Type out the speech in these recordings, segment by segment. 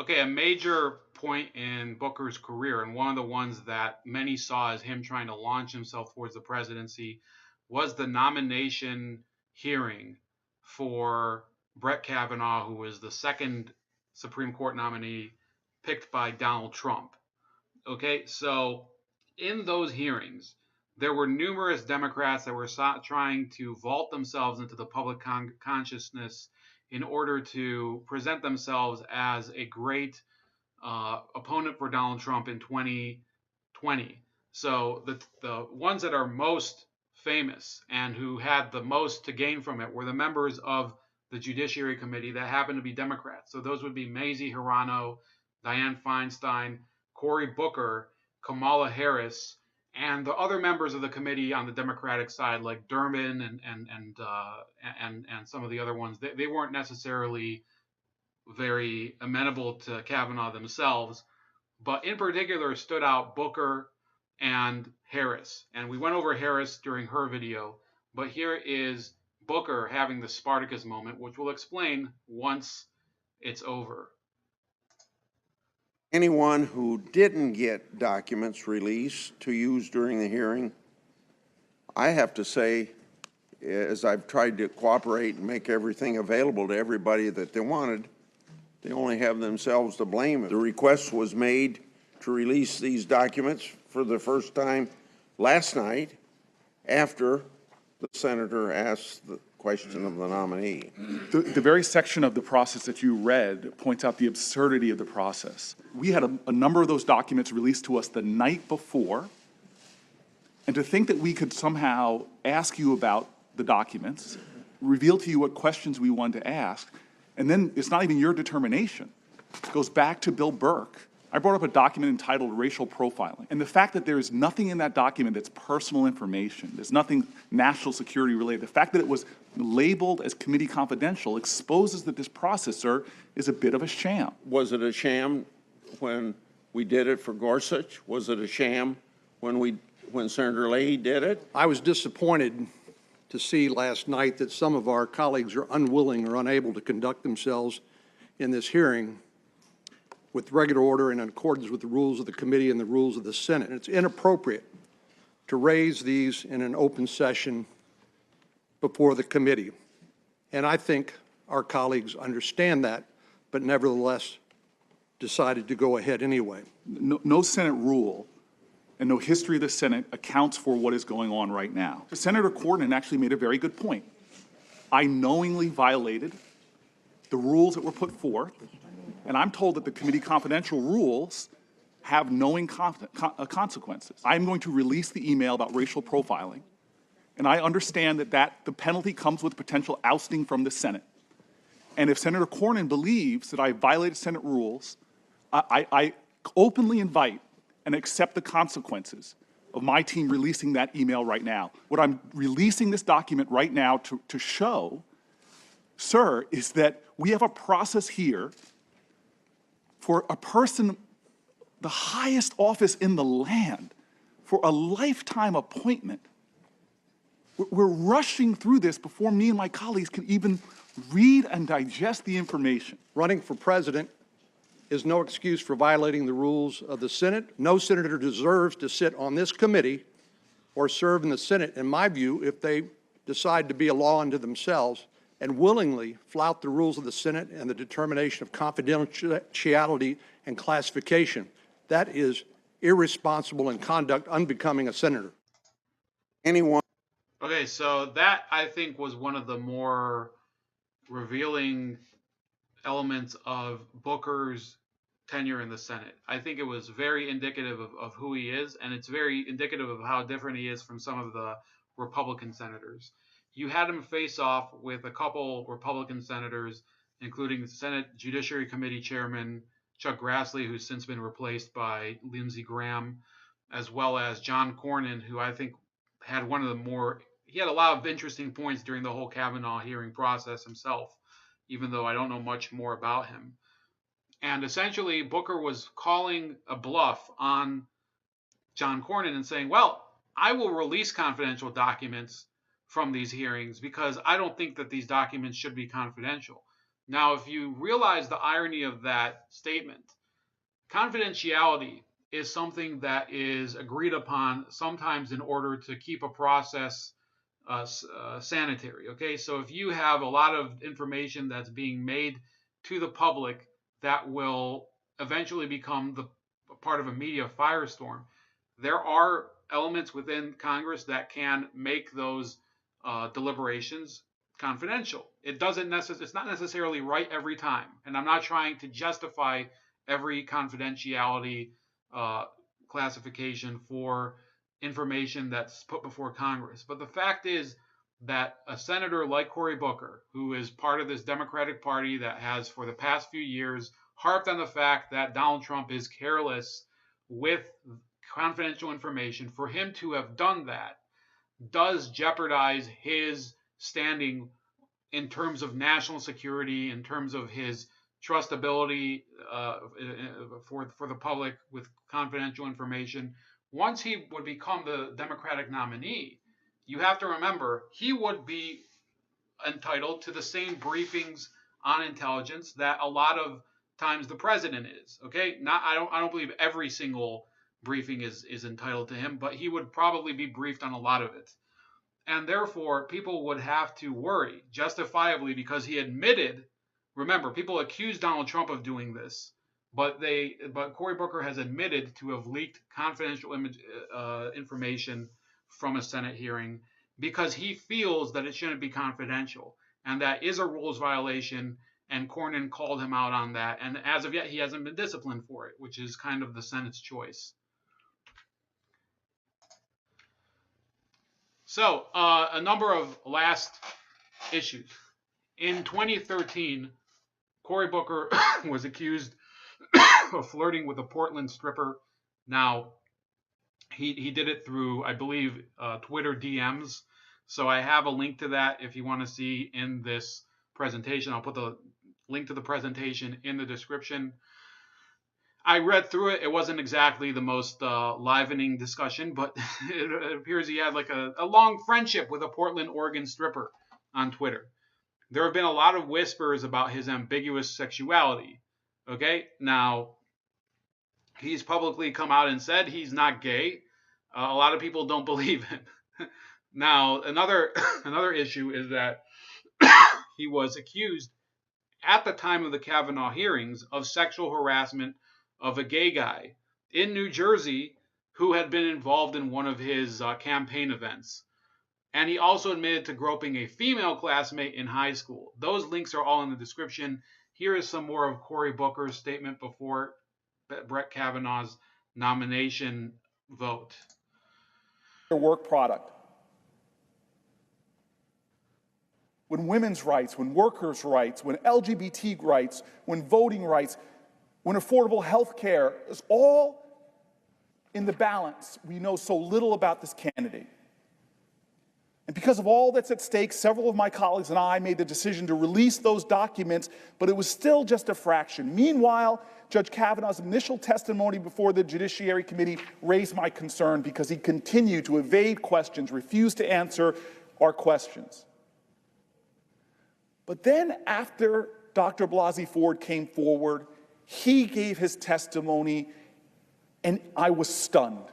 Okay, a major point in Booker's career, and one of the ones that many saw as him trying to launch himself towards the presidency, was the nomination hearing for Brett Kavanaugh, who was the second Supreme Court nominee picked by Donald Trump. Okay, so in those hearings, there were numerous Democrats that were trying to vault themselves into the public consciousness in order to present themselves as a great opponent for Donald Trump in 2020. So the ones that are most famous and who had the most to gain from it were the members of the Judiciary Committee that happened to be Democrats. So those would be Mazie Hirono, Dianne Feinstein, Cory Booker, Kamala Harris, and the other members of the committee on the Democratic side, like Durbin and some of the other ones. They weren't necessarily very amenable to Kavanaugh themselves, but in particular stood out Booker and Harris. And we went over Harris during her video, but here is Booker having the Spartacus moment, which we'll explain once it's over. Anyone who didn't get documents released to use during the hearing, I have to say, as I've tried to cooperate and make everything available to everybody that they wanted, they only have themselves to blame. The request was made to release these documents for the first time last night after the senator asked the question of the nominee. The very section of the process that you read points out the absurdity of the process. We had a number of those documents released to us the night before, and to think that we could somehow ask you about the documents, reveal to you what questions we wanted to ask, and then it's not even your determination. It goes back to Bill Burke. I brought up a document entitled Racial Profiling, and the fact that there is nothing in that document that's personal information, there's nothing national security related, the fact that it was labeled as committee confidential exposes that this process, sir, is a bit of a sham. Was it a sham when we did it for Gorsuch? Was it a sham when Senator Leahy did it? I was disappointed to see last night that some of our colleagues are unwilling or unable to conduct themselves in this hearing with regular order and in accordance with the rules of the committee and the rules of the Senate. And it's inappropriate to raise these in an open session before the committee. And I think our colleagues understand that, but nevertheless decided to go ahead anyway. No Senate rule and no history of the Senate accounts for what is going on right now. Senator Cornyn actually made a very good point. I knowingly violated the rules that were put forth, and I'm told that the committee confidential rules have knowing consequences. I'm going to release the email about racial profiling, and I understand that the penalty comes with potential ousting from the Senate. And if Senator Cornyn believes that I violated Senate rules, I openly invite and accept the consequences of my team releasing that email right now. What I'm releasing this document right now to show, sir, is that we have a process here for a person, the highest office in the land, for a lifetime appointment. We're rushing through this before me and my colleagues can even read and digest the information. Running for president is no excuse for violating the rules of the Senate. No senator deserves to sit on this committee or serve in the Senate, in my view, if they decide to be a law unto themselves and willingly flout the rules of the Senate and the determination of confidentiality and classification. That is irresponsible and conduct unbecoming a senator. Anyone? Okay, so that, I think, was one of the more revealing elements of Booker's tenure in the Senate. I think it was very indicative of who he is, and it's very indicative of how different he is from some of the Republican senators. You had him face off with a couple Republican senators, including the Senate Judiciary Committee Chairman Chuck Grassley, who's since been replaced by Lindsey Graham, as well as John Cornyn, who I think had he had a lot of interesting points during the whole Kavanaugh hearing process himself, even though I don't know much more about him. And essentially, Booker was calling a bluff on John Cornyn and saying, well, I will release confidential documents from these hearings because I don't think that these documents should be confidential. Now, if you realize the irony of that statement, confidentiality is something that is agreed upon sometimes in order to keep a process sanitary. Okay, so if you have a lot of information that's being made to the public that will eventually become the part of a media firestorm, there are elements within Congress that can make those deliberations confidential. It's not necessarily right every time, and I'm not trying to justify every confidentiality uh, classification for information that's put before Congress. But the fact is that a senator like Cory Booker, who is part of this Democratic Party that has for the past few years harped on the fact that Donald Trump is careless with confidential information, for him to have done that does jeopardize his standing in terms of national security, in terms of his trustability for the public with confidential information. Once he would become the Democratic nominee, you have to remember he would be entitled to the same briefings on intelligence that a lot of times the president is. Okay, not I don't believe every single briefing is entitled to him, but he would probably be briefed on a lot of it. And therefore, people would have to worry, justifiably, because he admitted. Remember, people accused Donald Trump of doing this, but Cory Booker has admitted to have leaked confidential information from a Senate hearing because he feels that it shouldn't be confidential, and that is a rules violation. And Cornyn called him out on that, and as of yet, he hasn't been disciplined for it, which is kind of the Senate's choice. So, a number of last issues. In 2013, Cory Booker was accused of flirting with a Portland stripper. Now, he did it through, I believe, Twitter DMs. So I have a link to that if you want to see in this presentation. I'll put the link to the presentation in the description. I read through it. It wasn't exactly the most livening discussion, but it appears he had like a long friendship with a Portland, Oregon stripper on Twitter. There have been a lot of whispers about his ambiguous sexuality. Okay, now he's publicly come out and said he's not gay. A lot of people don't believe him. Now, another issue is that he was accused at the time of the Kavanaugh hearings of sexual harassment of a gay guy in New Jersey who had been involved in one of his campaign events. And he also admitted to groping a female classmate in high school. Those links are all in the description. Here is some more of Cory Booker's statement before Brett Kavanaugh's nomination vote. Work product. When women's rights, when workers' rights, when LGBT rights, when voting rights, when affordable health care is all in the balance, we know so little about this candidate. And because of all that's at stake, several of my colleagues and I made the decision to release those documents, but it was still just a fraction. Meanwhile, Judge Kavanaugh's initial testimony before the Judiciary Committee raised my concern because he continued to evade questions, refused to answer our questions. But then after Dr. Blasey Ford came forward, he gave his testimony, and I was stunned.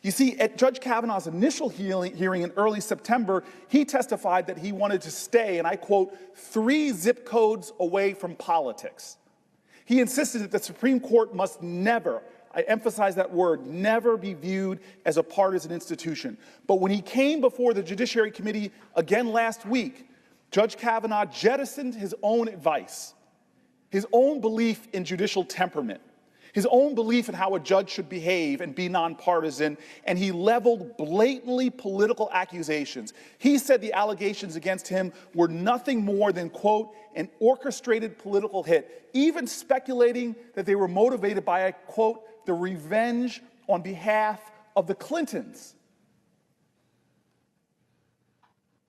You see, at Judge Kavanaugh's initial hearing in early September, he testified that he wanted to stay, and I quote, 3 zip codes away from politics. He insisted that the Supreme Court must never, I emphasize that word, never be viewed as a partisan institution. But when he came before the Judiciary Committee again last week, Judge Kavanaugh jettisoned his own advice, his own belief in judicial temperament, his own belief in how a judge should behave and be nonpartisan, and he leveled blatantly political accusations. He said the allegations against him were nothing more than, quote, an orchestrated political hit, even speculating that they were motivated by, quote, the revenge on behalf of the Clintons.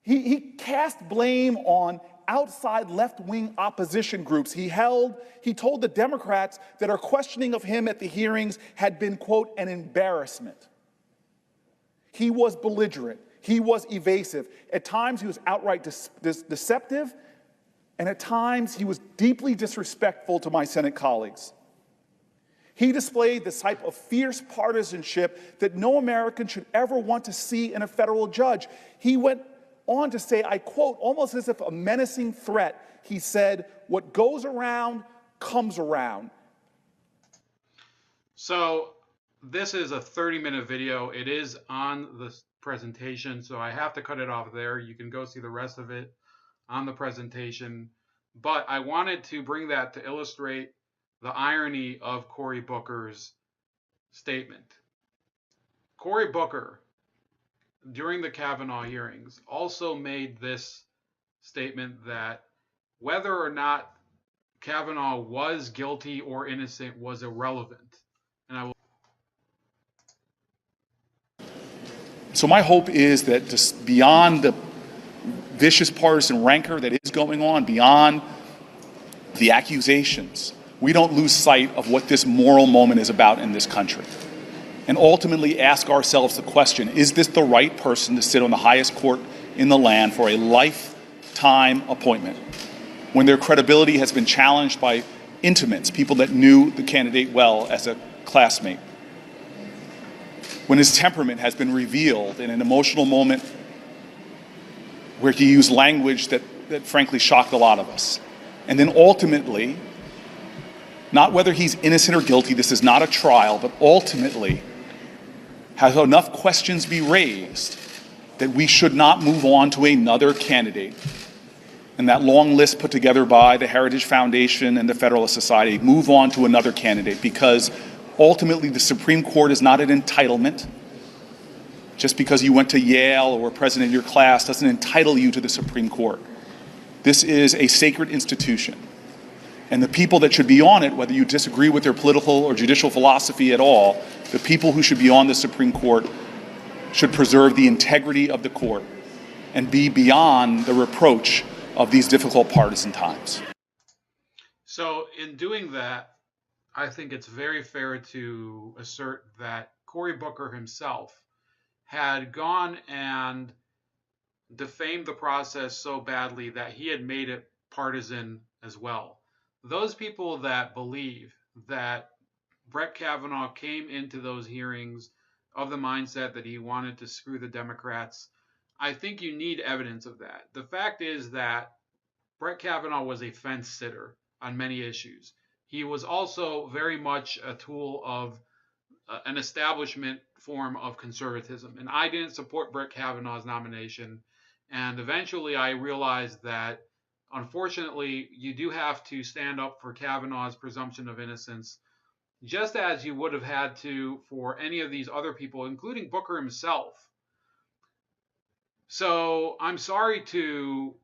He cast blame on outside left-wing opposition groups. He told the Democrats that our questioning of him at the hearings had been, quote, an embarrassment. He was belligerent. He was evasive. At times, he was outright deceptive. And at times, he was deeply disrespectful to my Senate colleagues. He displayed the type of fierce partisanship that no American should ever want to see in a federal judge. He went on to say, I quote, almost as if a menacing threat, he said, "What goes around comes around." So this is a 30-minute video. It is on the presentation, so I have to cut it off there. You can go see the rest of it on the presentation. But I wanted to bring that to illustrate the irony of Cory Booker's statement. Cory Booker, during the Kavanaugh hearings, also made this statement that whether or not Kavanaugh was guilty or innocent was irrelevant. And I will. So my hope is that just beyond the vicious partisan rancor that is going on, beyond the accusations, we don't lose sight of what this moral moment is about in this country. And ultimately ask ourselves the question, is this the right person to sit on the highest court in the land for a lifetime appointment when their credibility has been challenged by intimates, people that knew the candidate well as a classmate? When his temperament has been revealed in an emotional moment where he used language that frankly shocked a lot of us. And then ultimately, not whether he's innocent or guilty, this is not a trial, but ultimately, has enough questions be raised that we should not move on to another candidate. And that long list put together by the Heritage Foundation and the Federalist Society, move on to another candidate, because ultimately the Supreme Court is not an entitlement. Just because you went to Yale or were president of your class doesn't entitle you to the Supreme Court. This is a sacred institution. And the people that should be on it, whether you disagree with their political or judicial philosophy at all, the people who should be on the Supreme Court should preserve the integrity of the court and be beyond the reproach of these difficult partisan times. So in doing that, I think it's very fair to assert that Cory Booker himself had gone and defamed the process so badly that he had made it partisan as well. Those people that believe that Brett Kavanaugh came into those hearings of the mindset that he wanted to screw the Democrats, I think you need evidence of that. The fact is that Brett Kavanaugh was a fence sitter on many issues. He was also very much a tool of an establishment form of conservatism. And I didn't support Brett Kavanaugh's nomination. And eventually I realized that, unfortunately, you do have to stand up for Kavanaugh's presumption of innocence, just as you would have had to for any of these other people, including Booker himself. So I'm sorry to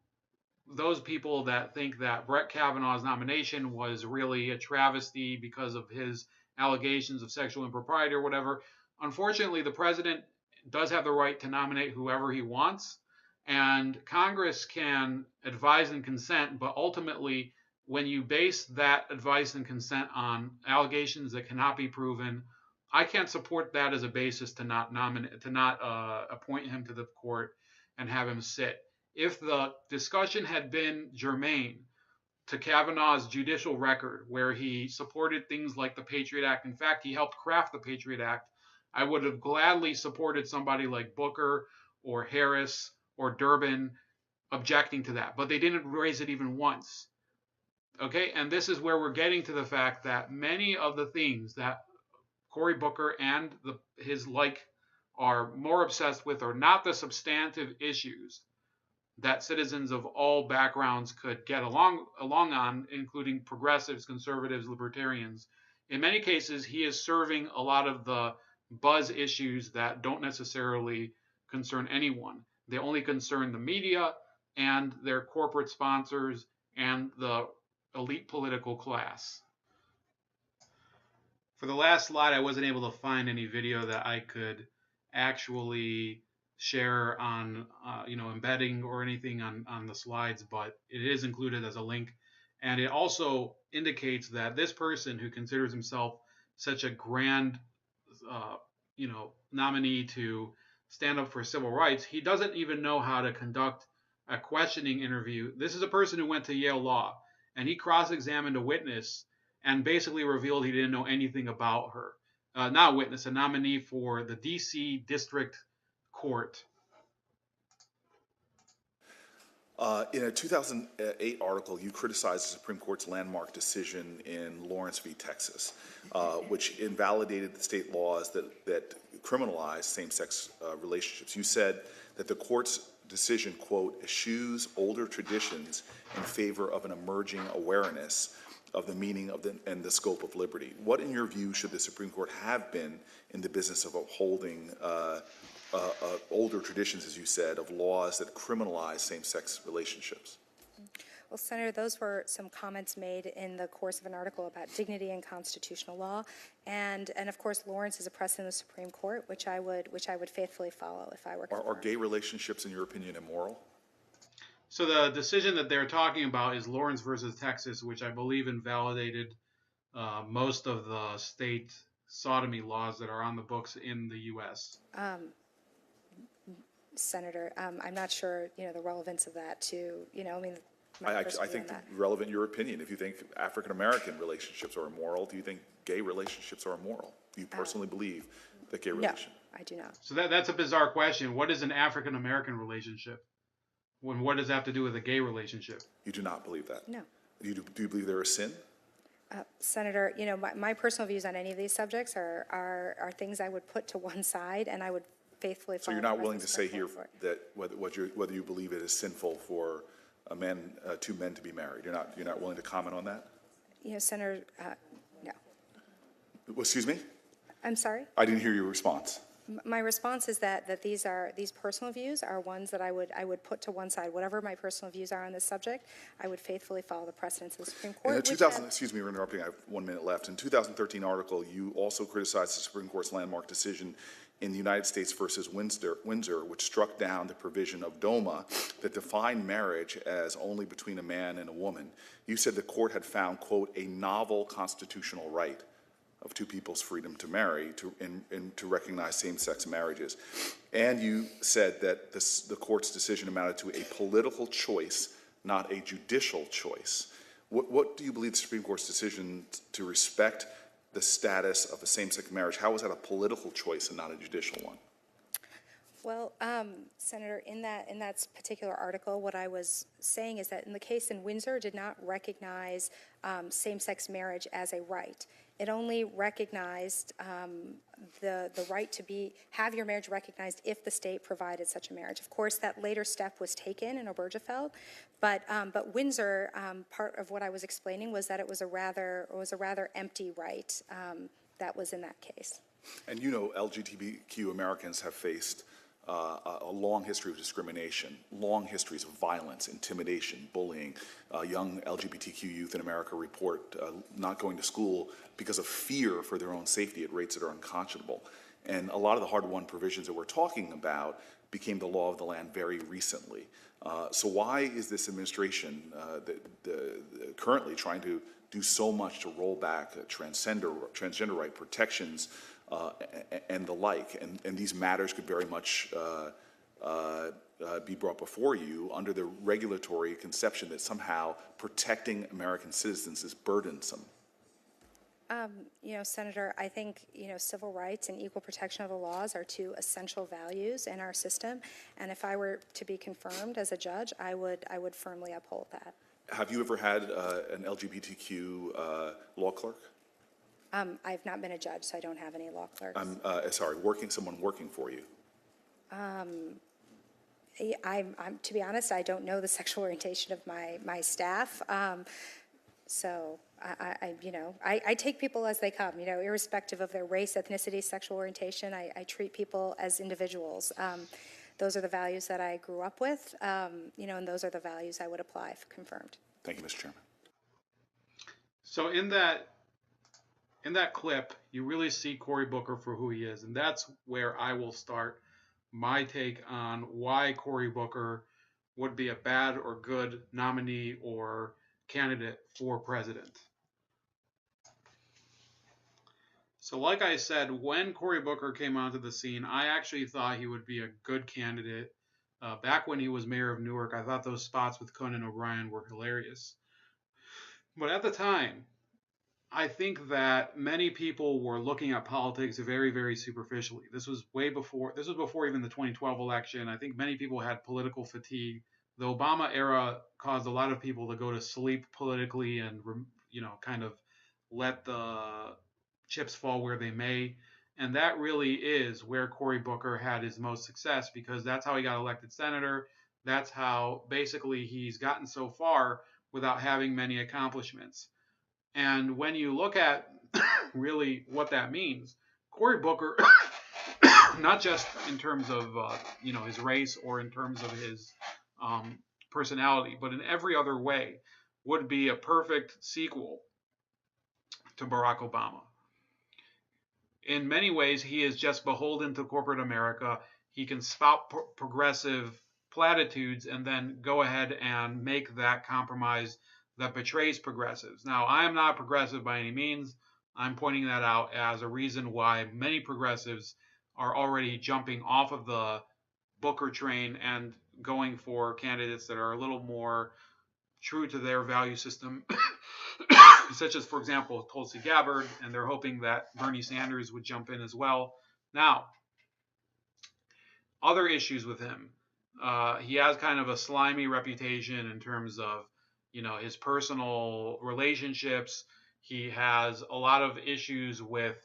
those people that think that Brett Kavanaugh's nomination was really a travesty because of his allegations of sexual impropriety or whatever. Unfortunately, the president does have the right to nominate whoever he wants, and Congress can advise and consent, but ultimately, when you base that advice and consent on allegations that cannot be proven, I can't support that as a basis to not appoint him to the court and have him sit. If the discussion had been germane to Kavanaugh's judicial record, where he supported things like the Patriot Act, in fact, he helped craft the Patriot Act, I would have gladly supported somebody like Booker or Harris or Durbin objecting to that. But they didn't raise it even once. Okay, and this is where we're getting to the fact that many of the things that Cory Booker and his like are more obsessed with are not the substantive issues that citizens of all backgrounds could get along on, including progressives, conservatives, libertarians. In many cases, he is serving a lot of the buzz issues that don't necessarily concern anyone. They only concern the media and their corporate sponsors and the elite political class. For the last slide, I wasn't able to find any video that I could actually share on embedding or anything on the slides, but it is included as a link. And it also indicates that this person who considers himself such a grand nominee to stand up for civil rights, he doesn't even know how to conduct a questioning interview. This is a person who went to Yale Law, and he cross-examined a witness and basically revealed he didn't know anything about her. Not a witness, a nominee for the D.C. District Court. In a 2008 article, you criticized the Supreme Court's landmark decision in Lawrence v. Texas, which invalidated the state laws that criminalize same-sex relationships. You said that the court's decision, quote, eschews older traditions in favor of an emerging awareness of the meaning of and the scope of liberty. What, in your view, should the Supreme Court have been in the business of upholding older traditions, as you said, of laws that criminalize same-sex relationships? Well, Senator, those were some comments made in the course of an article about dignity and constitutional law, and of course, Lawrence is a precedent of the Supreme Court, which I would faithfully follow if I were confirmed. Are gay relationships, in your opinion, immoral? So the decision that they're talking about is Lawrence versus Texas, which I believe invalidated most of the state sodomy laws that are on the books in the U.S. Senator, I'm not sure, the relevance of that to, I think relevant your opinion. If you think African-American relationships are immoral, do you think gay relationships are immoral? Do you personally believe that gay relationships? No, I do not. So that's a bizarre question. What is an African-American relationship? What does that have to do with a gay relationship? You do not believe that? No. Do you believe they're a sin? Senator, my personal views on any of these subjects are things I would put to one side, and I would faithfully follow. So you're not willing to say here that whether you believe it is sinful for two men to be married. You're not willing to comment on that? Senator, no. Excuse me? I'm sorry? I didn't hear your response. My response is that these personal views are ones that I would put to one side. Whatever my personal views are on this subject, I would faithfully follow the precedents of the Supreme Court. Excuse me for interrupting, I have 1 minute left. In 2013 article, you also criticized the Supreme Court's landmark decision in the United States versus Windsor, which struck down the provision of DOMA that defined marriage as only between a man and a woman. You said the court had found, quote, a novel constitutional right of two people's freedom to marry and to recognize same-sex marriages. And you said that the court's decision amounted to a political choice, not a judicial choice. What do you believe the Supreme Court's decision to respect the status of a same-sex marriage, how was that a political choice and not a judicial one? Well, Senator, in that particular article, what I was saying is that in the case in Windsor, did not recognize same-sex marriage as a right. It only recognized the right to have your marriage recognized if the state provided such a marriage. Of course, that later step was taken in Obergefell, but Windsor, part of what I was explaining was that it was a rather empty right that was in that case. And LGBTQ Americans have faced a long history of discrimination, long histories of violence, intimidation, bullying. Young LGBTQ youth in America report not going to school because of fear for their own safety at rates that are unconscionable. And a lot of the hard-won provisions that we're talking about became the law of the land very recently. So why is this administration currently trying to do so much to roll back transgender right protections and the like? And these matters could very much be brought before you under the regulatory conception that somehow protecting American citizens is burdensome. Senator, I think, civil rights and equal protection of the laws are two essential values in our system. And if I were to be confirmed as a judge, I would firmly uphold that. Have you ever had an LGBTQ law clerk? I've not been a judge, so I don't have any law clerks. Sorry, someone working for you. To be honest, I don't know the sexual orientation of my staff. So I take people as they come, irrespective of their race, ethnicity, sexual orientation. I treat people as individuals. Those are the values that I grew up with, and those are the values I would apply if confirmed. Thank you, Mr. Chairman. So in that clip, you really see Cory Booker for who he is, and that's where I will start my take on why Cory Booker would be a bad or good nominee or candidate for president. So like I said, when Cory Booker came onto the scene, I actually thought he would be a good candidate Back when he was mayor of Newark, I thought those spots with Conan O'Brien were hilarious. But at the time, I think that many people were looking at politics very, very superficially. This was before even the 2012 election. I think many people had political fatigue. The Obama era caused a lot of people to go to sleep politically and, kind of let the chips fall where they may. And that really is where Cory Booker had his most success, because that's how he got elected senator. That's how basically he's gotten so far without having many accomplishments. And when you look at really what that means, Cory Booker, not just in terms of his race or in terms of his personality, but in every other way, would be a perfect sequel to Barack Obama. In many ways, he is just beholden to corporate America. He can spout progressive platitudes and then go ahead and make that compromise that betrays progressives. Now, I am not progressive by any means. I'm pointing that out as a reason why many progressives are already jumping off of the Booker train and going for candidates that are a little more true to their value system, such as, for example, Tulsi Gabbard, and they're hoping that Bernie Sanders would jump in as well. Now, other issues with him. He has kind of a slimy reputation in terms of, his personal relationships. He has a lot of issues with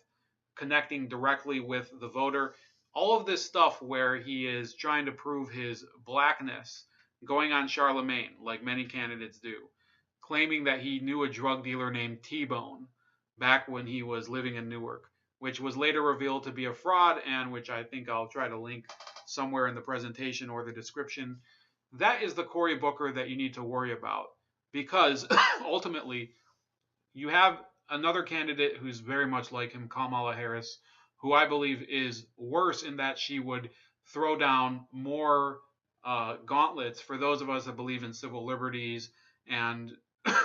connecting directly with the voter. All of this stuff where he is trying to prove his blackness, going on Charlemagne, like many candidates do, claiming that he knew a drug dealer named T-Bone back when he was living in Newark, which was later revealed to be a fraud, and which I think I'll try to link somewhere in the presentation or the description. That is the Cory Booker that you need to worry about, because ultimately you have another candidate who's very much like him, Kamala Harris, who I believe is worse in that she would throw down more gauntlets for those of us that believe in civil liberties and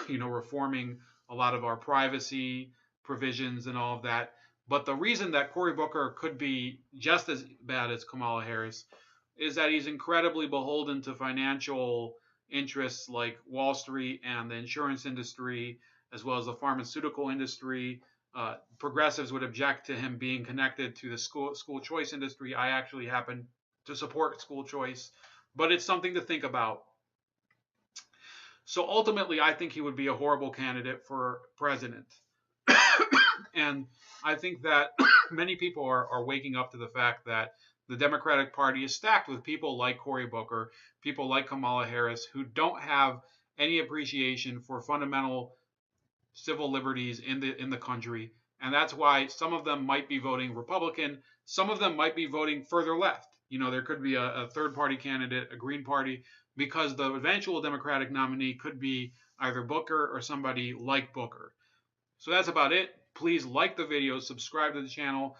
reforming a lot of our privacy provisions and all of that. But the reason that Cory Booker could be just as bad as Kamala Harris is that he's incredibly beholden to financial interests like Wall Street and the insurance industry, as well as the pharmaceutical industry. Progressives would object to him being connected to the school choice industry. I actually happen to support school choice, but it's something to think about. So ultimately, I think he would be a horrible candidate for president. And I think that many people are waking up to the fact that the Democratic Party is stacked with people like Cory Booker, people like Kamala Harris, who don't have any appreciation for fundamental civil liberties in the country. And that's why some of them might be voting Republican. Some of them might be voting further left. There could be a third party candidate, a Green Party, because the eventual Democratic nominee could be either Booker or somebody like Booker. So that's about it. Please like the video, subscribe to the channel,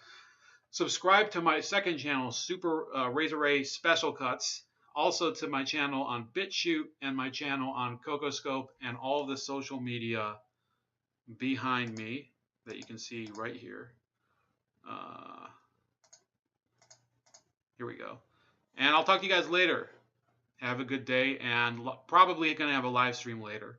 subscribe to my second channel, Super Razor Ray Special Cuts, also to my channel on BitChute and my channel on Cocoscope and all of the social media behind me that you can see right here. Here we go. And I'll talk to you guys later. Have a good day, and probably going to have a live stream later.